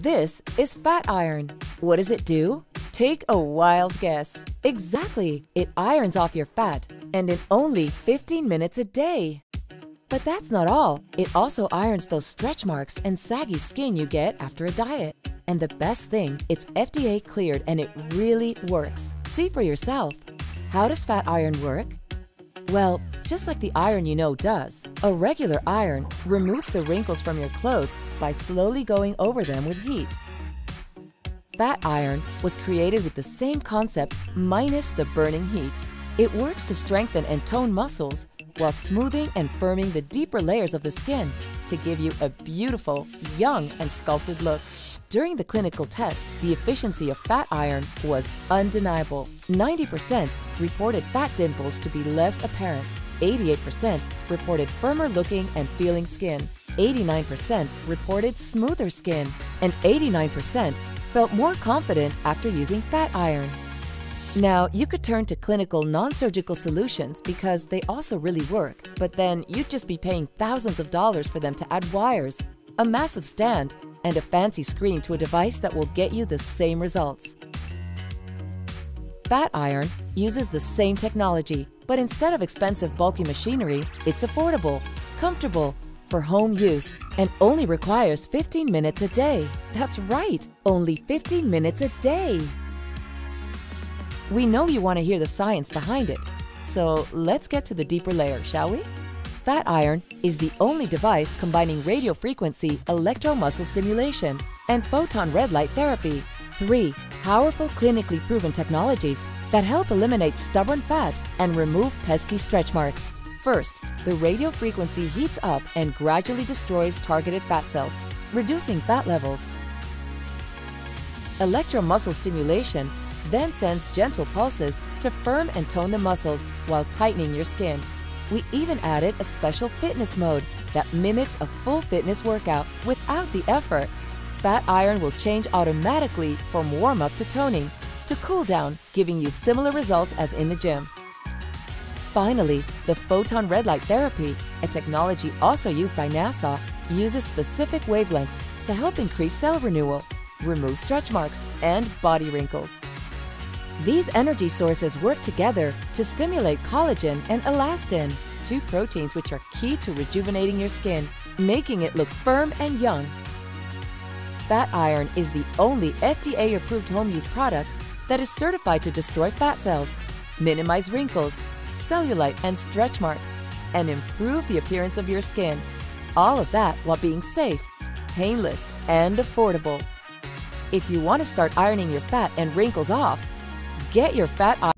This is fat iron. What does it do? Take a wild guess. Exactly! It irons off your fat, and in only 15 minutes a day. But that's not all. It also irons those stretch marks and saggy skin you get after a diet. And the best thing, it's FDA cleared and it really works. See for yourself. How does fat iron work? Well, just like the iron you know does, a regular iron removes the wrinkles from your clothes by slowly going over them with heat. Fat iron was created with the same concept minus the burning heat. It works to strengthen and tone muscles while smoothing and firming the deeper layers of the skin to give you a beautiful, young, and sculpted look. During the clinical test, the efficiency of fat iron was undeniable. 90% reported fat dimples to be less apparent. 88% reported firmer looking and feeling skin. 89% reported smoother skin. And 89% felt more confident after using fat iron. Now, you could turn to clinical non-surgical solutions because they also really work, but then you'd just be paying thousands of dollars for them to add wires, a massive stand, and a fancy screen to a device that will get you the same results. Fat iron uses the same technology, but instead of expensive bulky machinery, it's affordable, comfortable, for home use, and only requires 15 minutes a day. That's right, only 15 minutes a day. We know you want to hear the science behind it, so let's get to the deeper layer, shall we? Fat iron is the only device combining radiofrequency electro muscle stimulation and photon red light therapy, 3 powerful clinically proven technologies that help eliminate stubborn fat and remove pesky stretch marks. First, the radiofrequency heats up and gradually destroys targeted fat cells, reducing fat levels. Electro muscle stimulation then sends gentle pulses to firm and tone the muscles while tightening your skin. We even added a special fitness mode that mimics a full fitness workout without the effort. Fat iron will change automatically from warm-up to toning to cool down, giving you similar results as in the gym. Finally, the photon red light therapy, a technology also used by NASA, uses specific wavelengths to help increase cell renewal, remove stretch marks, and body wrinkles. These energy sources work together to stimulate collagen and elastin, 2 proteins which are key to rejuvenating your skin, making it look firm and young. Fat iron is the only FDA-approved home-use product that is certified to destroy fat cells, minimize wrinkles, cellulite and stretch marks, and improve the appearance of your skin. All of that while being safe, painless, and affordable. If you want to start ironing your fat and wrinkles off, get your fat iron